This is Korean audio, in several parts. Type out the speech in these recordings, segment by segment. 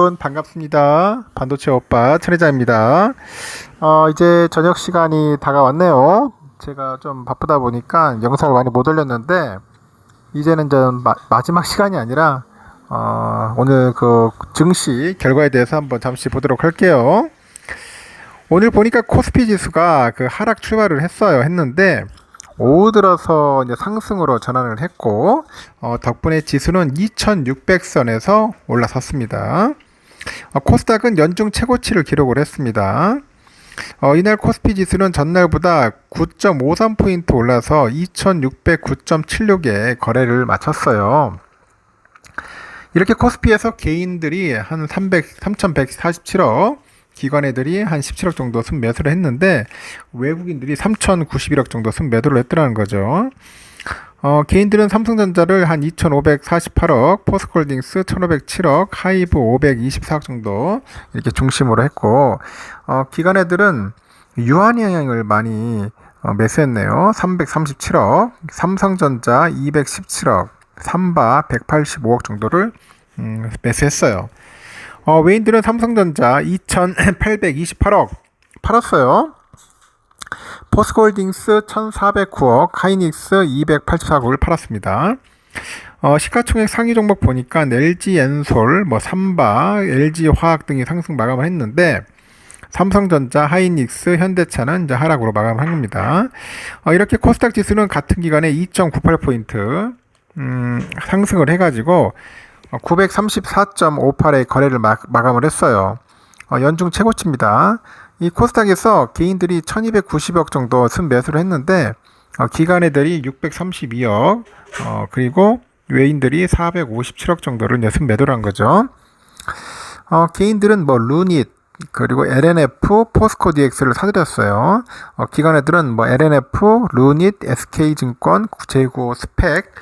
여러분 반갑습니다. 반도체 오빠 천혜자입니다. 이제 저녁 시간이 다가왔네요. 제가 좀 바쁘다 보니까 영상을 많이 못 올렸는데 이제는 좀 마지막 시간이 아니라 오늘 그 증시 결과에 대해서 한번 잠시 보도록 할게요. 오늘 보니까 코스피 지수가 그 하락 출발을 했는데 오후 들어서 이제 상승으로 전환을 했고 덕분에 지수는 2600선에서 올라섰습니다. 코스닥은 연중 최고치를 기록을 했습니다. 이날 코스피 지수는 전날보다 9.53포인트 올라서 2609.76에 거래를 마쳤어요. 이렇게 코스피에서 개인들이 한 3147억, 기관애들이 한 17억 정도 순매수를 했는데 외국인들이 3091억 정도 순매도를 했더라는 거죠. 개인들은 삼성전자를 한 2548억, 포스코홀딩스 1507억, 하이브 524억 정도 이렇게 중심으로 했고 기관애들은 유한양을 많이 매수했네요. 337억, 삼성전자 217억, 삼바 185억 정도를 매수했어요. 외인들은 삼성전자 2828억 팔았어요. 포스코홀딩스 1409억, 하이닉스 284억을 팔았습니다. 시가총액 상위 종목 보니까 LG엔솔, 삼바, LG화학 등이 상승 마감을 했는데 삼성전자, 하이닉스, 현대차는 이제 하락으로 마감을 한 겁니다. 이렇게 코스닥 지수는 같은 기간에 2.98포인트 상승을 해가지고 934.58의 거래를 마감을 했어요. 연중 최고치입니다. 이 코스닥에서 개인들이 1290억 정도 순매수를 했는데 기관애들이 632억 그리고 외인들이 457억 정도를 순매도를 한 거죠. 개인들은 루닛 그리고 LNF, 포스코 DX를 사들였어요. 기관애들은 LNF, 루닛, SK증권, 제고 스펙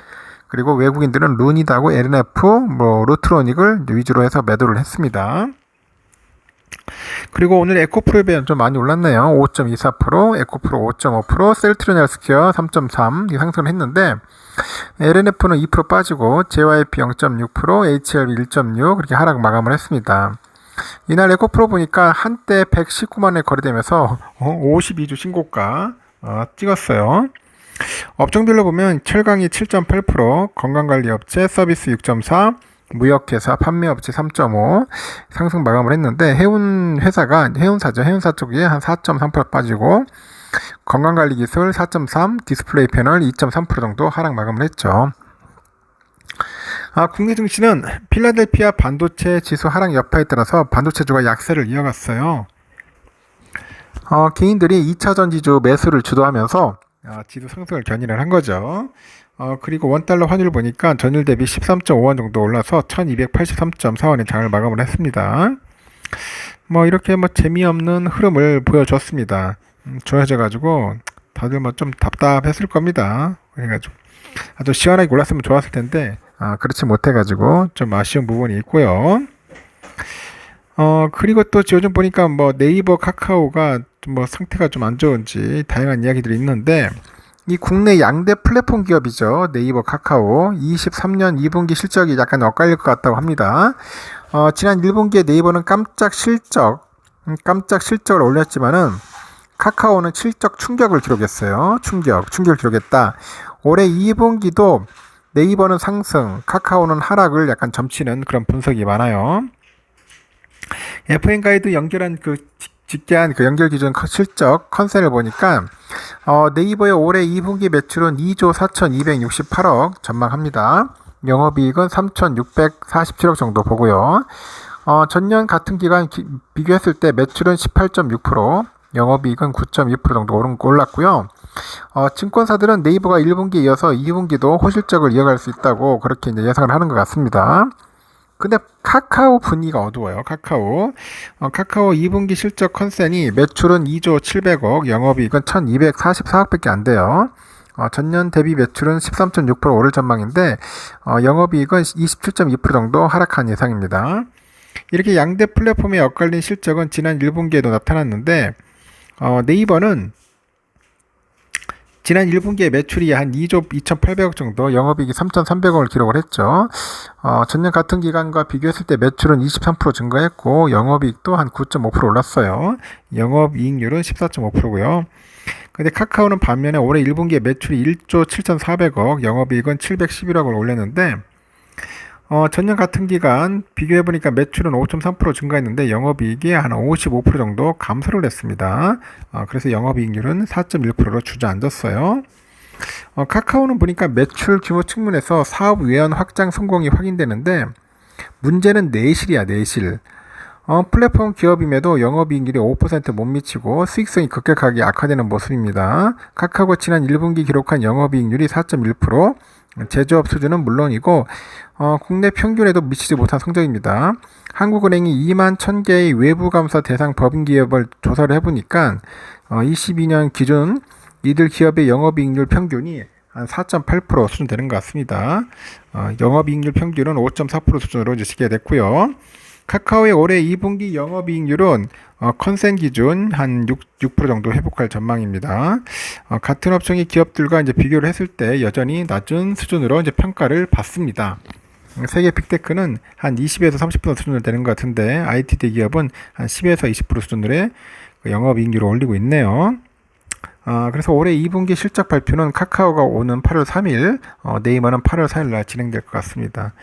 그리고 외국인들은 루닛하고 LNF, 루트로닉을 위주로 해서 매도를 했습니다. 그리고 오늘 에코프로에 좀 많이 올랐네요. 5.24%, 에코프로 5.5%, 셀트리온 헬스케어 3.3 상승을 했는데 LNF는 2% 빠지고 JYP 0.6%, HLB 1.6 그렇게 하락 마감을 했습니다. 이날 에코프로 보니까 한때 119만원에 거래되면서 52주 신고가 찍었어요. 업종별로 보면 철강이 7.8%, 건강관리업체 서비스 6.4%, 무역회사, 판매업체 3.5% 상승 마감을 했는데 해운사 쪽에 한 4.3% 빠지고 건강관리기술 4.3%, 디스플레이 패널 2.3% 정도 하락 마감을 했죠. 국내 증시는 필라델피아 반도체 지수 하락 여파에 따라서 반도체주가 약세를 이어갔어요. 개인들이 2차 전지주 매수를 주도하면서 지수 상승을 견인을 한 거죠. 그리고 원달러 환율 보니까 전일 대비 13.5원 정도 올라서 1283.4원의 장을 마감을 했습니다. 이렇게 재미없는 흐름을 보여줬습니다. 좋아져가지고 다들 좀 답답했을 겁니다. 그래가지고 아주 시원하게 올랐으면 좋았을 텐데 그렇지 못해가지고 좀 아쉬운 부분이 있고요. 그리고 또 요즘 보니까 네이버, 카카오가 상태가 좀 안 좋은지 다양한 이야기들이 있는데 이 국내 양대 플랫폼 기업이죠. 네이버, 카카오 23년 2분기 실적이 약간 엇갈릴 것 같다고 합니다. 지난 1분기에 네이버는 깜짝 실적을 올렸지만은 카카오는 실적 충격을 기록했어요. 충격을 기록했다. 올해 2분기도 네이버는 상승, 카카오는 하락을 약간 점치는 그런 분석이 많아요. FN 가이드 연결한 직계한 연결 기준 실적 컨센을 보니까 네이버의 올해 2분기 매출은 2조 4268억 전망합니다. 영업이익은 3647억 정도 보고요. 전년 같은 기간 비교했을 때 매출은 18.6%, 영업이익은 9.2% 정도 올랐고요. 증권사들은 네이버가 1분기에 이어서 2분기도 호실적을 이어갈 수 있다고 그렇게 이제 예상을 하는 것 같습니다. 근데 카카오 분위기가 어두워요. 카카오 2분기 실적 컨센이 매출은 2조 700억, 영업이익은 1244억 밖에 안 돼요. 전년 대비 매출은 13.6% 오를 전망인데 영업이익은 27.2% 정도 하락한 예상입니다. 이렇게 양대 플랫폼에 엇갈린 실적은 지난 1분기에도 나타났는데 네이버는 지난 1분기에 매출이 한 2조 2,800억 정도, 영업이익이 3,300억을 기록을 했죠. 전년 같은 기간과 비교했을 때 매출은 23% 증가했고 영업이익도 한 9.5% 올랐어요. 영업이익률은 14.5%고요. 근데 카카오는 반면에 올해 1분기에 매출이 1조 7,400억, 영업이익은 711억을 올렸는데 전년 같은 기간 비교해보니까 매출은 5.3% 증가했는데 영업이익이 한 55% 정도 감소를 했습니다. 그래서 영업이익률은 4.1%로 주저앉았어요. 카카오는 보니까 매출 규모 측면에서 사업 외연 확장 성공이 확인되는데 문제는 내실이야, 내실. 플랫폼 기업임에도 영업이익률이 5%못 미치고 수익성이 급격하게 악화되는 모습입니다. 카카오가 지난 1분기 기록한 영업이익률이 4.1%, 제조업 수준은 물론이고 국내 평균에도 미치지 못한 성적입니다. 한국은행이 2만 1000개의 외부감사 대상 법인기업을 조사를 해보니까 22년 기준 이들 기업의 영업이익률 평균이 한 4.8% 수준 되는 것 같습니다. 영업이익률 평균은 5.4% 수준으로 지게 됐고요. 카카오의 올해 2분기 영업이익률은 컨센 기준 한 6% 정도 회복할 전망입니다. 같은 업종의 기업들과 이제 비교를 했을 때 여전히 낮은 수준으로 이제 평가를 받습니다. 세계 빅테크는 한 20에서 30% 수준으로 되는 것 같은데 IT 대기업은 한 10에서 20% 수준으로 영업이익률을 올리고 있네요. 그래서 올해 2분기 실적 발표는 카카오가 오는 8월 3일, 네이버는 8월 4일 날 진행될 것 같습니다.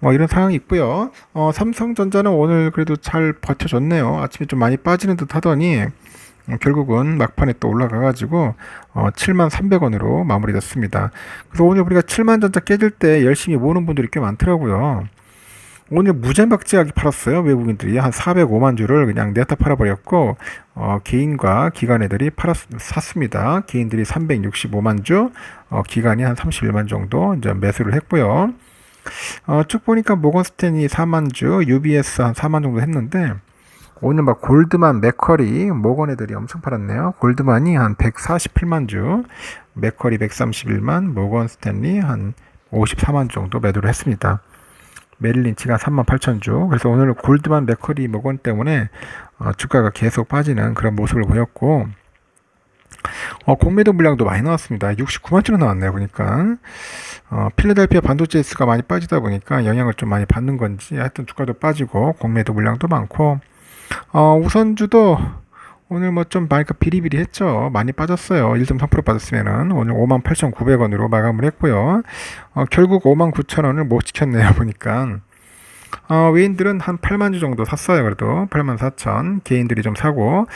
이런 상황이 있고요. 삼성전자는 오늘 그래도 잘 버텨줬네요. 아침에 좀 많이 빠지는 듯 하더니 결국은 막판에 또 올라가가지고 7만 300원으로 마무리됐습니다. 그래서 오늘 우리가 7만 전자 깨질 때 열심히 모으는 분들이 꽤 많더라고요. 오늘 무지막지하게 팔았어요. 외국인들이 한 405만 주를 그냥 내다 팔아버렸고 개인과 기관 애들이 샀습니다. 개인들이 365만 주, 기관이 한 31만 정도 이제 매수를 했고요. 쭉 보니까 모건스탠이 4만 주, UBS 한 4만 정도 했는데 오늘 막 골드만, 맥쿼리, 모건 애들이 엄청 팔았네요. 골드만이 한 148만 주, 맥쿼리 131만, 모건 스탠리 한 54만 주 정도 매도를 했습니다. 메릴린치가 38,000주. 그래서 오늘 골드만, 맥쿼리, 모건 때문에 주가가 계속 빠지는 그런 모습을 보였고 공매도 물량도 많이 나왔습니다. 69만 주나 나왔네요. 보니까 필라델피아 반도체 지수가 많이 빠지다 보니까 영향을 좀 많이 받는 건지 하여튼 주가도 빠지고 공매도 물량도 많고 우선주도 오늘 뭐 좀 많이 비리비리했죠. 많이 빠졌어요. 1.3% 빠졌으면은 오늘 58,900원으로 마감을 했고요. 결국 59,000원을 못 지켰네요. 보니까 외인들은 한 8만 주 정도 샀어요. 그래도 84,000 개인들이 좀 사고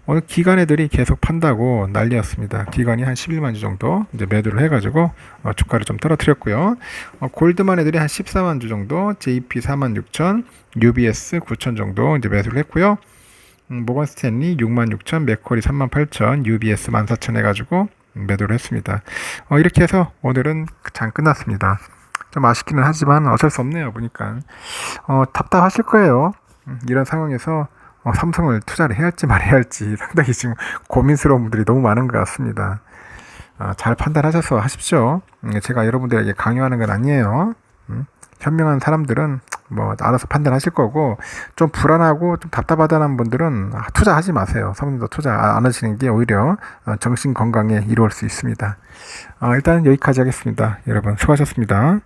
오늘 기관 애들이 계속 판다고 난리였습니다. 기관이 한 11만 주 정도 이제 매도를 해가지고 주가를 좀 떨어뜨렸고요. 골드만 애들이 한 14만 주 정도, JP 46,000, UBS 9,000 정도 이제 매수를 했고요. 모건 스탠리 66,000, 맥쿼리 38,000, UBS 14,000 해가지고 매도를 했습니다. 이렇게 해서 오늘은 장 끝났습니다. 좀 아쉽기는 하지만 어쩔 수 없네요. 보니까 답답하실 거예요. 이런 상황에서 삼성을 투자를 해야 할지 말아야 할지 상당히 지금 고민스러운 분들이 너무 많은 것 같습니다. 잘 판단하셔서 하십시오. 제가 여러분들에게 강요하는 건 아니에요. 현명한 사람들은 뭐 알아서 판단하실 거고 좀 불안하고 좀 답답하다는 분들은 투자하지 마세요. 삼성도 투자 안 하시는 게 오히려 정신 건강에 이로울 수 있습니다. 일단 여기까지 하겠습니다. 여러분 수고하셨습니다.